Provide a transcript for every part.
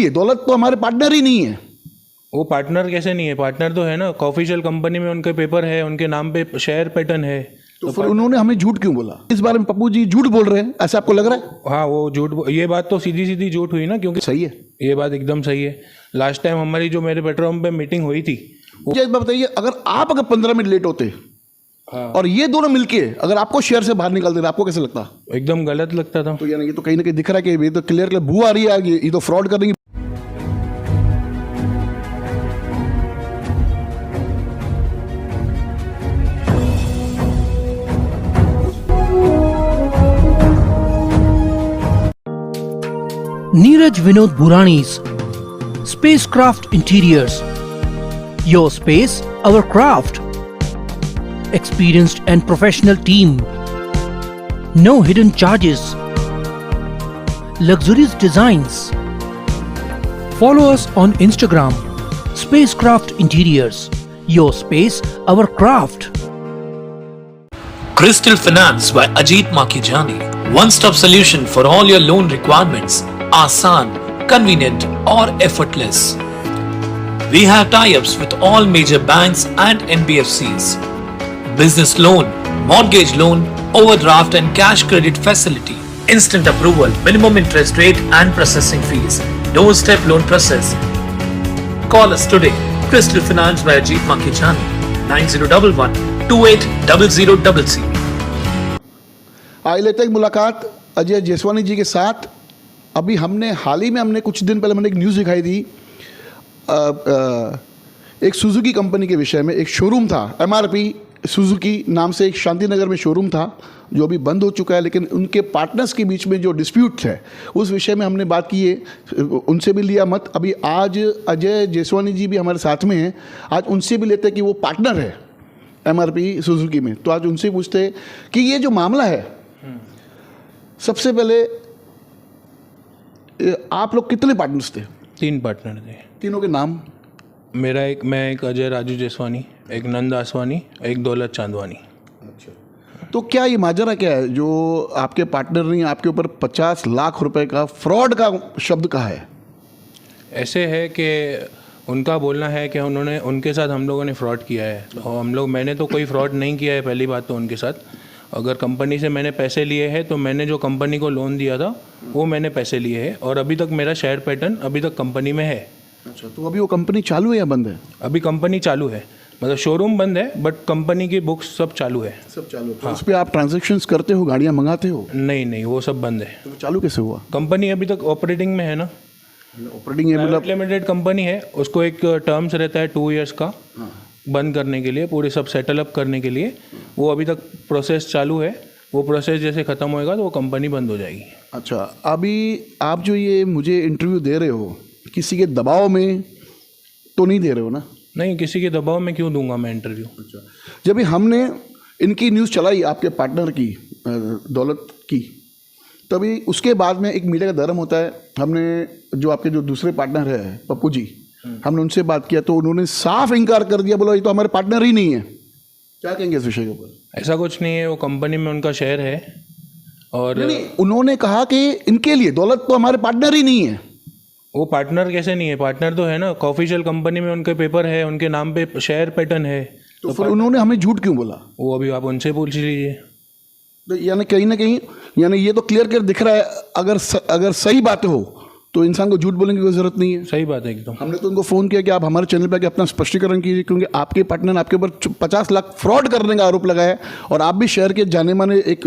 लिए दौलत तो हमारे पार्टनर ही नहीं है। वो पार्टनर कैसे नहीं है? पार्टनर तो है ना, ऑफिशियल कंपनी में उनके पेपर है, उनके नाम पे शेयर पैटर्न है। तो फिर उन्होंने हमें झूठ क्यों बोला? इस बारे में पप्पू जी झूठ बोल रहे हैं, ऐसा आपको लग रहा है? हाँ, वो ये बात तो सीधी सीधी झूठ हुई ना, क्योंकि सही है, ये बात एकदम सही है। लास्ट टाइम हमारी जो मेरे पेट्रोल पंप पे मीटिंग हुई थी, मुझे इस बात बताइए, अगर 15 मिनट लेट होते हाँ, और ये दोनों मिलके अगर आपको शेयर से बाहर निकाल देते, आपको कैसे लगता? एकदम गलत लगता था। तो यानी ये तो कहीं ना कहीं दिख रहा है कि ये तो क्लियर बू आ रही है, ये तो फ्रॉड कर देंगे। Neeraj Vinod Burani's Spacecraft Interiors. Your space, our craft. Experienced and professional team. No hidden charges. Luxurious designs. Follow us on Instagram. Spacecraft Interiors. Your space, our craft. Crystal Finance by Ajit Makijani. One-stop solution for all your loan requirements. Asan, convenient or effortless. We have tie-ups with all major banks and NBFCs. Business loan, mortgage loan, overdraft and cash credit facility. Instant approval, minimum interest rate and processing fees. Doorstep loan process. Call us today. Crystal Finance by Ajit Makijani. 9011 280000. आइए लेते हैं मुलाकात अजय जेसवानी जी के साथ। अभी हाल ही में हमने कुछ दिन पहले एक न्यूज़ दिखाई थी, एक सुजुकी कंपनी के विषय में। एक शोरूम था MRP सुजुकी नाम से, एक शांति नगर में शोरूम था जो अभी बंद हो चुका है, लेकिन उनके पार्टनर्स के बीच में जो डिस्प्यूट है उस विषय में हमने बात की है, उनसे भी लिया मत। अभी आज अजय जेसवानी जी भी हमारे साथ में हैं, आज उनसे भी लेते हैं कि वो पार्टनर है MRP सुजुकी में। तो आज उनसे पूछते हैं कि ये जो मामला है, सबसे पहले आप लोग कितने पार्टनर्स थे? 3 पार्टनर थे। तीनों के नाम? मैं एक अजय राजू जेसवानी, एक नंद आसवानी, एक दौलत चांदवानी। अच्छा, तो क्या ये माजरा क्या है जो आपके पार्टनर ने आपके ऊपर 50 लाख रुपए का फ्रॉड का शब्द कहा है? ऐसे है कि उनका बोलना है कि उनके साथ हम लोगों ने फ्रॉड किया है। और मैंने तो कोई फ्रॉड नहीं किया है। पहली बात तो उनके साथ, अगर कंपनी से मैंने पैसे लिए हैं तो मैंने जो कंपनी को लोन दिया था वो मैंने पैसे लिए हैं, और अभी तक मेरा शेयर पैटर्न अभी तक कंपनी में है। अच्छा, तो अभी वो कंपनी चालू है या बंद है? अभी कंपनी चालू है, मतलब शोरूम बंद है बट कंपनी की बुक्स सब चालू है। सब चालू है। हाँ। उस पर आप ट्रांजेक्शन्स करते हो, गाड़ियाँ मंगाते हो? नहीं, वो सब बंद है। तो चालू कैसे हुआ? कंपनी अभी तक ऑपरेटिंग में है ना। ऑपरेटिंग है मतलब लिमिटेड कंपनी है, उसको एक टर्म्स रहता है 2 इयर्स का। हाँ। बंद करने के लिए, पूरे सब सेटल अप करने के लिए वो अभी तक प्रोसेस चालू है। वो प्रोसेस जैसे ख़त्म होएगा तो वो कंपनी बंद हो जाएगी। अच्छा, अभी आप जो ये मुझे इंटरव्यू दे रहे हो, किसी के दबाव में तो नहीं दे रहे हो ना? नहीं, किसी के दबाव में क्यों दूंगा मैं इंटरव्यू। अच्छा, जब भी हमने इनकी न्यूज़ चलाई आपके पार्टनर की, दौलत की, तभी उसके बाद में एक मीडिया का धर्म होता है। हमने जो आपके जो दूसरे पार्टनर है पप्पू जी, हमने उनसे बात किया तो उन्होंने साफ इनकार कर दिया, बोला ये तो हमारे पार्टनर ही नहीं है। क्या कहेंगे इस विषय के ऊपर? ऐसा कुछ नहीं है, वो कंपनी में उनका शेयर है। और नहीं, उन्होंने कहा कि इनके लिए दौलत तो हमारे पार्टनर ही नहीं है। वो पार्टनर कैसे नहीं है? पार्टनर तो है ना, ऑफिशियल कंपनी में उनके पेपर है, उनके नाम पे शेयर पैटर्न है। तो फिर उन्होंने हमें झूठ क्यों बोला? वो अभी आप उनसे पूछ लीजिए। तो यानी कहीं ना कहीं, यानी ये तो क्लियर दिख रहा है, अगर सही बात हो तो इंसान को झूठ बोलने की कोई जरूरत नहीं है। सही बात है एकदम। हमने तो उनको फ़ोन किया कि आप हमारे चैनल पर आके अपना स्पष्टीकरण कीजिए, क्योंकि आपके पार्टनर आपके ऊपर 50 लाख फ्रॉड करने का आरोप लगा है और आप भी शहर के जाने माने एक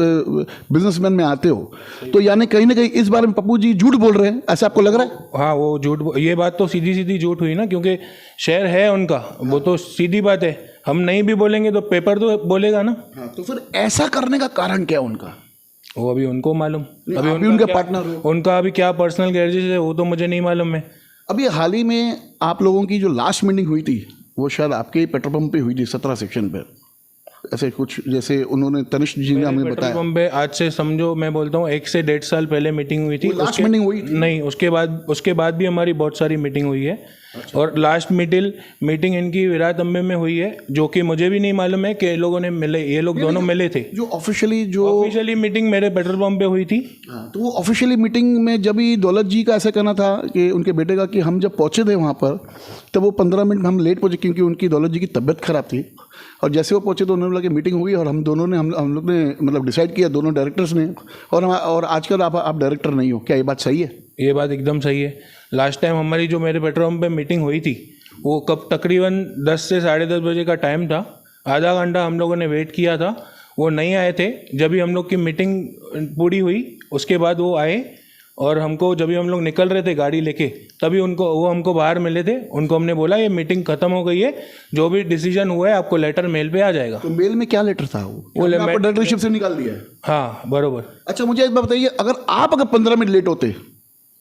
बिजनेसमैन में आते हो। तो यानी कहीं ना कहीं इस बारे में पप्पू जी झूठ बोल रहे हैं, ऐसा आपको लग रहा है? हाँ, वो ये बात तो सीधी सीधी झूठ हुई ना, क्योंकि शेयर है उनका। वो तो सीधी बात है, हम नहीं भी बोलेंगे तो पेपर तो बोलेगा ना। हाँ, तो फिर ऐसा करने का कारण क्या उनका? वो अभी उनको मालूम। अभी उनका पार्टनर हो, उनका अभी क्या पर्सनल ग्रजेस है वो तो मुझे नहीं मालूम है। अभी हाल ही में आप लोगों की जो लास्ट मीटिंग हुई थी वो शायद आपके ही पेट्रोल पंप पे हुई थी, 17 सेक्शन पे, ऐसे कुछ, जैसे उन्होंने तनिष्क जी ने हमें बताया। पंप पे आज से समझो, मैं बोलता हूँ 1 से 1.5 साल पहले मीटिंग हुई थी। लास्ट मीटिंग हुई थी? नहीं, उसके बाद भी हमारी बहुत सारी मीटिंग हुई है। और लास्ट मीटिंग इनकी विराट अम्बे में हुई है, जो कि मुझे भी नहीं मालूम है कि ये लोग दोनों मिले थे। जो ऑफिशियली मीटिंग मेरे पेट्रोल पंप पे हुई थी। तो वो ऑफिशियली मीटिंग में जब ही दौलत जी का ऐसा कहना था कि उनके बेटे का कि हम जब पहुंचे थे वहाँ पर, तब वो 15 मिनट हम लेट पहुंचे क्योंकि उनकी दौलत जी की तबीयत खराब थी। और जैसे वो पहुंचे तो उन्होंने बोला कि मीटिंग हुई और हम दोनों ने हम लोग ने मतलब डिसाइड किया, दोनों डायरेक्टर्स ने, और आजकल आप डायरेक्टर नहीं हो। क्या ये बात सही है? ये बात एकदम सही है। लास्ट टाइम हमारी जो मेरे पेट्रोल पंप पे मीटिंग हुई थी, वो कब तकरीबन 10 से 10:30 बजे का टाइम था। आधा घंटा हम लोगों ने वेट किया था, वो नहीं आए थे। जब भी हम लोग की मीटिंग पूरी हुई उसके बाद वो आए, और हमको जब भी हम लोग निकल रहे थे गाड़ी लेके, तभी वो हमको बाहर मिले थे। उनको हमने बोला ये मीटिंग खत्म हो गई है, जो भी डिसीजन हुआ है आपको लेटर मेल पे आ जाएगा। तो मेल में क्या लेटर था? वो आपको डायरेक्टरशिप से निकाल दिया है? हाँ बरोबर। अच्छा, मुझे एक बात बताइए, अगर 15 मिनट लेट होते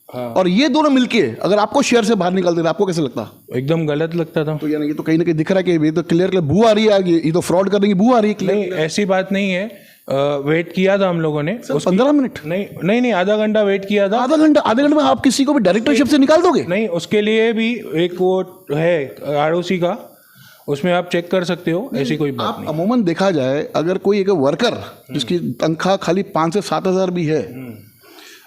हाँ, और ये दोनों मिलके अगर आपको शेयर से बाहर निकाल देते, आपको कैसे लगता? एकदम गलत लगता था। तो यानी ये तो कहीं ना कहीं दिख रहा है कि ये तो क्लियर बू आ रही है, ये तो फ्रॉड करने की बू आ रही है। नहीं, ऐसी बात नहीं है। वेट किया था हम लोगों ने 15 मिनट? नहीं, आधा घंटा वेट किया था। आधे घंटे में आप किसी को भी डायरेक्टरशिप से निकाल दोगे? नहीं, उसके लिए भी एक वो है ROC का, उसमें आप चेक कर सकते हो। ऐसी कोई बात नहीं। अमूमन देखा जाए, अगर कोई एक वर्कर जिसकी तनख्वाह खाली 5 से 7 हज़ार भी है,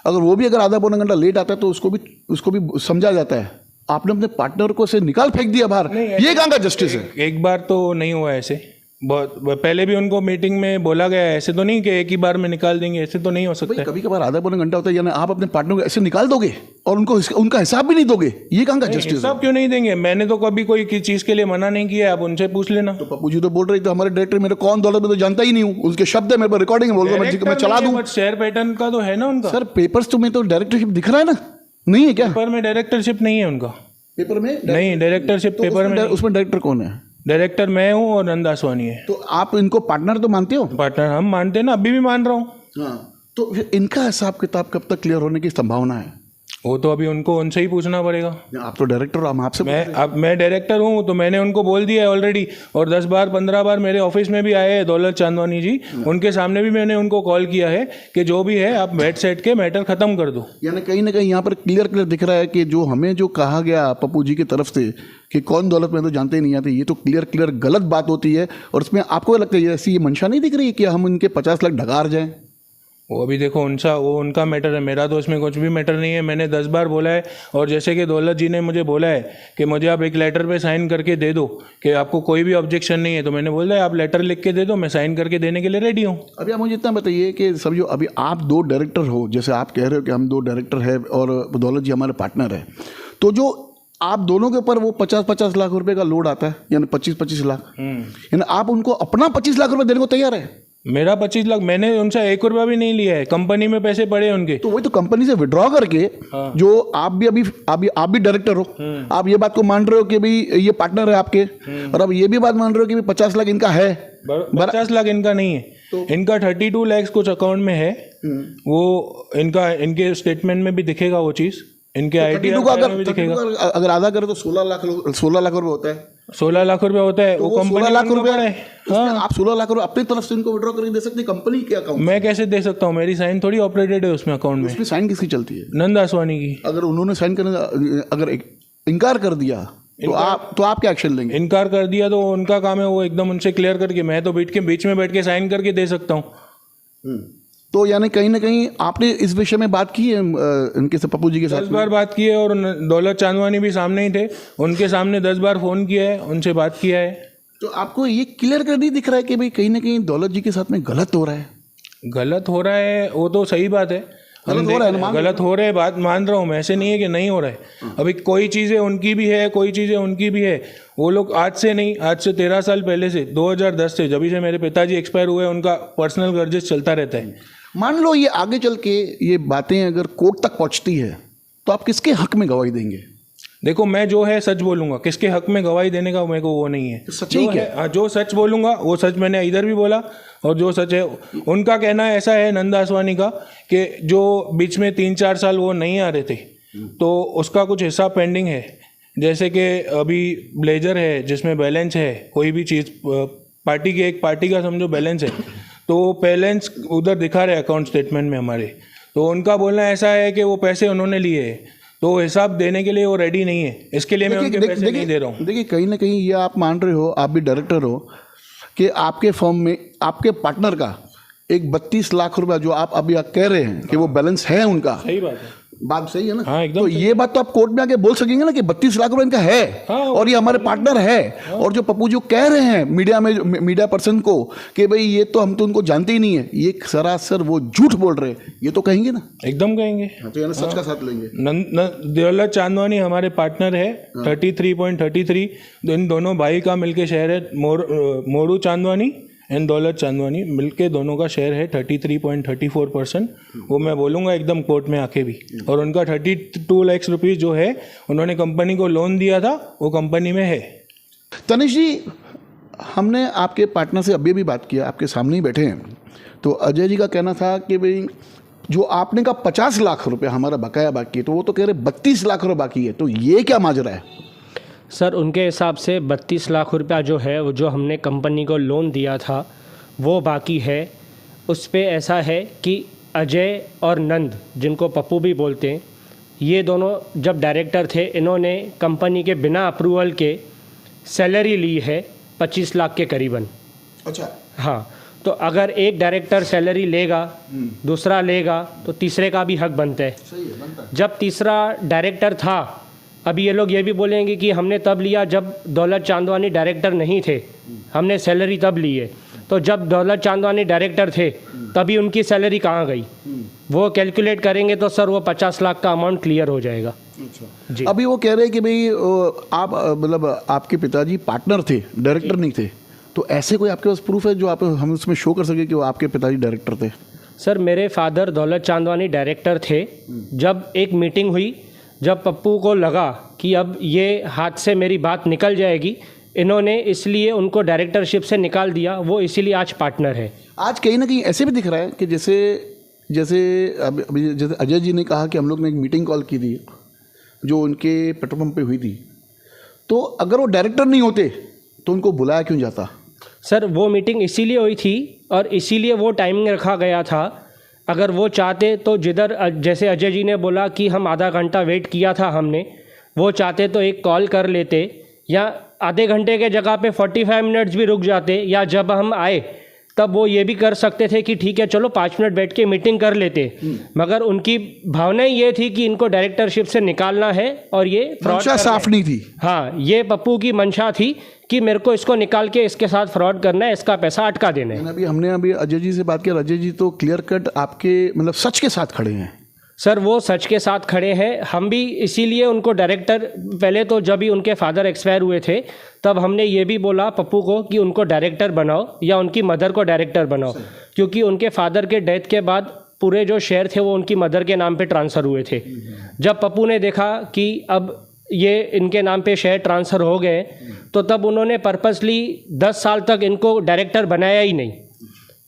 अगर वो भी अगर आधा पौना घंटा लेट आता है तो उसको भी समझा जाता है। आपने अपने पार्टनर को से निकाल फेंक दिया बाहर, ये कहाँ का जस्टिस है? एक बार तो नहीं हुआ ऐसे, बहुत पहले भी उनको मीटिंग में बोला गया है। ऐसे तो नहीं कि एक ही बार में निकाल देंगे, ऐसे तो नहीं हो सकता। कभी कभार आधा पौना घंटा होता है, यानी आप अपने पार्टनर को ऐसे निकाल दोगे और उनका हिसाब भी नहीं दोगे, ये कहाँ का जस्टिस है? हिसाब क्यों नहीं देंगे? मैंने तो कभी कोई चीज के लिए मना नहीं किया, आप उनसे पूछ लेना। तो पप्पू जी तो बोल रहे थे हमारे डायरेक्टर, मेरे कौन दौलत में तो जानता ही नहीं हूँ, उसके शब्द है, मेरे पर रिकॉर्डिंग है, बोल रहा मैं चला दूं। शेयर पैटर्न का तो है ना उनका। सर पेपर्स तो में तो डायरेक्टरशिप दिख रहा है ना, नहीं है क्या? पेपर में डायरेक्टरशिप नहीं है उनका। पेपर में नहीं, डायरेक्टरशिप पेपर में। उसमें डायरेक्टर कौन है? डायरेक्टर मैं हूँ और नंद आसवानी है। तो आप इनको पार्टनर तो मानते हो? पार्टनर हम मानते हैं ना, अभी भी मान रहा हूँ। हाँ, तो फिर इनका हिसाब किताब कब तक क्लियर होने की संभावना है? वो तो अभी उनसे ही पूछना पड़ेगा। आप तो डायरेक्टर हो, हम आपसे मैं डायरेक्टर हूँ, तो मैंने उनको बोल दिया है ऑलरेडी। और 10 बार 15 बार मेरे ऑफिस में भी आए हैं दौलत चांदवानी जी, उनके सामने भी मैंने उनको कॉल किया है कि जो भी है आप बैठ सेट के मैटर खत्म कर दो। यानी कहीं ना कहीं यहाँ पर क्लियर दिख रहा है कि जो हमें जो कहा गया पप्पू जी की तरफ से कि कौन दौलत में तो जानते ही नहीं आते, ये तो क्लियर गलत बात होती है। और उसमें आपको लगता है ऐसी ये मंशा नहीं दिख रही कि हम उनके 50 लाख ढगार जाएं? वो अभी देखो वो उनका मैटर है, मेरा तो इसमें कुछ भी मैटर नहीं है। मैंने 10 बार बोला है, और जैसे कि दौलत जी ने मुझे बोला है कि मुझे आप एक लेटर पे साइन करके दे दो कि आपको कोई भी ऑब्जेक्शन नहीं है, तो मैंने बोला है आप लेटर लिख के दे दो, मैं साइन करके देने के लिए रेडी हूँ। अभी आप मुझे इतना बताइए कि समझो अभी आप 2 डायरेक्टर हो, जैसे आप कह रहे हो कि हम 2 डायरेक्टर हैं और दौलत जी हमारे पार्टनर है, तो जो आप दोनों के ऊपर वो 50-50 लाख रुपए का लोड आता है, यानी 25-25 लाख, यानी आप उनको अपना 25 लाख रुपए देने को तैयार है? मेरा 25 लाख, मैंने उनसे 1 रुपया भी नहीं लिया है, कंपनी में पैसे पड़े उनके। तो वही तो कंपनी से विड्रॉ करके, जो आप भी डायरेक्टर हो, आप ये बात को मान रहे हो कि भाई ये पार्टनर है आपके, और अब ये भी बात मान रहे हो कि 50 लाख इनका है। 50 लाख इनका नहीं है, तो इनका 32 लाख कुछ अकाउंट में है। वो इनके स्टेटमेंट में भी दिखेगा वो चीज़, इनके आईटी में भी दिखेगा। अगर आधा करे तो 16 लाख रुपए होता है। 16 लाख रुपए होता है, वो कंपनी 16 लाख रुपए है। हाँ, आप 16 लाख रुपए अपनी तरफ से इनको विड्रॉ करके दे सकते हैं कंपनी के अकाउंट? मैं कैसे दे सकता हूँ? मेरी साइन थोड़ी ऑपरेटेड है उसमें अकाउंट में। उसमें साइन किसकी चलती है? नंद आसवानी की। अगर उन्होंने साइन करने अगर इनकार कर दिया तो आप क्या एक्शन लेंगे? इनकार कर दिया तो उनका काम है, वो एकदम उनसे क्लियर करके, मैं तो बीच में बैठ के साइन करके दे सकता हूँ। तो यानी कहीं ना कहीं आपने इस विषय में बात की है इनके से, पप्पू जी के साथ? 10 बार बात की है, और दौलत चांदवानी भी सामने ही थे, उनके सामने 10 बार फ़ोन किया है, उनसे बात किया है। तो आपको ये क्लियर कर नहीं दिख रहा है कि भाई कहीं ना कहीं दौलत जी के साथ में गलत हो रहा है? गलत हो रहा है, वो तो सही बात है। गलत हो रहा है, बात मान रहा हूँ मैं, ऐसे नहीं है कि नहीं हो रहा है। अभी कोई चीज़ें उनकी भी है, कोई चीज़ें उनकी भी है। वो लोग आज से नहीं, आज से 13 साल पहले से, 2010 से, जब से मेरे पिताजी एक्सपायर हुए, उनका पर्सनल ग्रजेस चलता रहता है। मान लो ये आगे चल के ये बातें अगर कोर्ट तक पहुंचती है तो आप किसके हक में गवाही देंगे? देखो, मैं जो है सच बोलूंगा, किसके हक में गवाही देने का मेरे को वो नहीं है। तो सच ही क्या? जो सच बोलूंगा वो सच, मैंने इधर भी बोला, और जो सच है उनका कहना ऐसा है, नंद आसवानी का, कि जो बीच में 3-4 साल वो नहीं आ रहे थे, तो उसका कुछ हिसाब पेंडिंग है। जैसे कि अभी ब्लेजर है जिसमें बैलेंस है, कोई भी चीज़ पार्टी का समझो बैलेंस है, तो बैलेंस उधर दिखा रहे अकाउंट स्टेटमेंट में हमारे। तो उनका बोलना ऐसा है कि वो पैसे उन्होंने लिए हैं, तो हिसाब देने के लिए वो रेडी नहीं है, इसके लिए मैं उनके पैसे नहीं दे रहा हूँ। देखिए कहीं ना कहीं ये आप मान रहे हो, आप भी डायरेक्टर हो, कि आपके फर्म में आपके पार्टनर का एक 32 लाख रुपया जो आप अभी कह रहे हैं कि वो बैलेंस है उनका, सही बात है, बात सही है ना? हाँ, एकदम तो ये बात तो आप कोर्ट में आके बोल सकेंगे ना कि 32 लाख रुपए इनका है, हाँ, और ये हमारे पार्टनर है, और जो पप्पू जो कह रहे हैं मीडिया में, मीडिया पर्सन को कि भाई ये तो हम तो उनको जानते ही नहीं है, ये सरासर वो झूठ बोल रहे हैं, ये तो कहेंगे ना? एकदम कहेंगे। तो यानी सच का साथ लेंगे। दौलत चांदवानी हमारे पार्टनर है 33.33, इन दोनों भाई का मिलके शेयर है, मोरू चांदवानी एंड दौलत चांदवानी मिलके दोनों का शेयर है 33.34%। वो मैं बोलूँगा एकदम कोर्ट में आके भी। और उनका 32 लाख रुपीज़ जो है उन्होंने कंपनी को लोन दिया था, वो कंपनी में है। तनिष जी, हमने आपके पार्टनर से अभी भी बात किया, आपके सामने ही बैठे हैं, तो अजय जी का कहना था कि भाई जो आपने कहा 50 लाख रुपये हमारा बकाया बाकी है, तो वो तो कह रहे 32 लाख रुपये बाकी है, तो ये क्या माजरा है? सर उनके हिसाब से 32 लाख रुपया जो है वो जो हमने कंपनी को लोन दिया था वो बाकी है। उस पे ऐसा है कि अजय और नंद, जिनको पप्पू भी बोलते हैं, ये दोनों जब डायरेक्टर थे, इन्होंने कंपनी के बिना अप्रूवल के सैलरी ली है 25 लाख के करीबन। अच्छा। हाँ, तो अगर एक डायरेक्टर सैलरी लेगा, दूसरा लेगा, तो तीसरे का भी हक बनता है। सही है, बनता है। जब तीसरा डायरेक्टर था, अभी ये लोग ये भी बोलेंगे कि हमने तब लिया जब दौलत चांदवानी डायरेक्टर नहीं थे, हमने सैलरी तब ली है। तो जब दौलत चांदवानी डायरेक्टर थे तभी उनकी सैलरी कहाँ गई, वो कैलकुलेट करेंगे तो सर वो 50 लाख का अमाउंट क्लियर हो जाएगा। अच्छा जी। अभी वो कह रहे हैं कि भाई आप मतलब आपके पिताजी पार्टनर थे, डायरेक्टर नहीं थे, तो ऐसे कोई आपके पास प्रूफ है जो आप हम उसमें शो कर सके कि वो आपके पिताजी डायरेक्टर थे? सर मेरे फादर दौलत चांदवानी डायरेक्टर थे। जब एक मीटिंग हुई, जब पप्पू को लगा कि अब ये हाथ से मेरी बात निकल जाएगी, इन्होंने इसलिए उनको डायरेक्टरशिप से निकाल दिया, वो इसीलिए आज पार्टनर है। आज कहीं ना कहीं ऐसे भी दिख रहा है कि जैसे अजय जी ने कहा कि हम लोग ने एक मीटिंग कॉल की थी जो उनके पेट्रोल पंप पे हुई थी, तो अगर वो डायरेक्टर नहीं होते तो उनको बुलाया क्यों जाता? सर वो मीटिंग इसीलिए हुई थी और इसीलिए वो टाइमिंग रखा गया था। अगर वो चाहते तो जिधर जैसे अजय जी ने बोला कि हम आधा घंटा वेट किया था हमने, वो चाहते तो एक कॉल कर लेते, या आधे घंटे के जगह पे 45 मिनट्स भी रुक जाते, या जब हम आए तब वो ये भी कर सकते थे कि ठीक है चलो 5 मिनट बैठ के मीटिंग कर लेते। मगर उनकी भावना ये थी कि इनको डायरेक्टरशिप से निकालना है, और ये मंशा साफ नहीं थी। हाँ, ये पप्पू की मंशा थी कि मेरे को इसको निकाल के इसके साथ फ्रॉड करना है, इसका पैसा अटका देना है। हमने अभी अजय जी से बात किया, अजय जी तो क्लियर कट आपके मतलब सच के साथ खड़े हैं। सर वो सच के साथ खड़े हैं। हम भी इसीलिए उनको डायरेक्टर, पहले तो जब भी उनके फादर एक्सपायर हुए थे तब हमने ये भी बोला पप्पू को कि उनको डायरेक्टर बनाओ या उनकी मदर को डायरेक्टर बनाओ, क्योंकि उनके फादर के डेथ के बाद पूरे जो शेयर थे वो उनकी मदर के नाम पे ट्रांसफ़र हुए थे। जब पप्पू ने देखा कि अब ये इनके नाम पे शेयर ट्रांसफ़र हो गए, तो तब उन्होंने पर्पसली 10 साल तक इनको डायरेक्टर बनाया ही नहीं।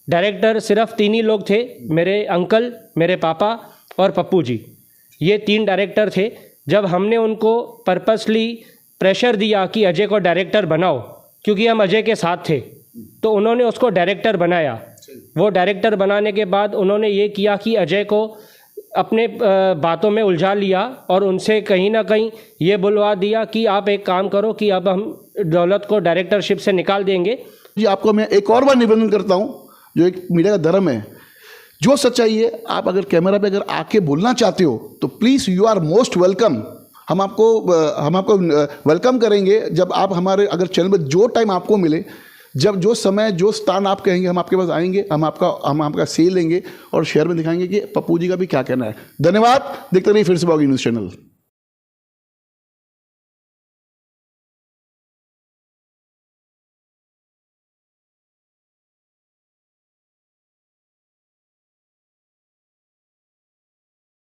डायरेक्टर सिर्फ 3 ही लोग थे, मेरे अंकल, मेरे पापा और पप्पू जी, ये 3 डायरेक्टर थे। जब हमने उनको पर्पसली प्रेशर दिया कि अजय को डायरेक्टर बनाओ, क्योंकि हम अजय के साथ थे, तो उन्होंने उसको डायरेक्टर बनाया। वो डायरेक्टर बनाने के बाद उन्होंने ये किया कि अजय को अपने बातों में उलझा लिया और उनसे कहीं ना कहीं ये बुलवा दिया कि आप एक काम करो कि अब हम दौलत को डायरेक्टरशिप से निकाल देंगे। जी, आपको मैं एक और बार निवेदन करता हूँ, जो एक मीडिया का धर्म है, जो सच्चाई है आप अगर कैमरा पे अगर आके बोलना चाहते हो तो please you are most welcome. हम आपको वेलकम करेंगे जब आप हमारे अगर चैनल में जो टाइम आपको मिले, जब जो समय जो स्थान आप कहेंगे हम आपके पास आएंगे, हम आपका से लेंगे और शेयर में दिखाएंगे कि पप्पू जी का भी क्या कहना है। धन्यवाद। देखते रहिए फिर से ब्लॉगिंग न्यूज़ चैनल।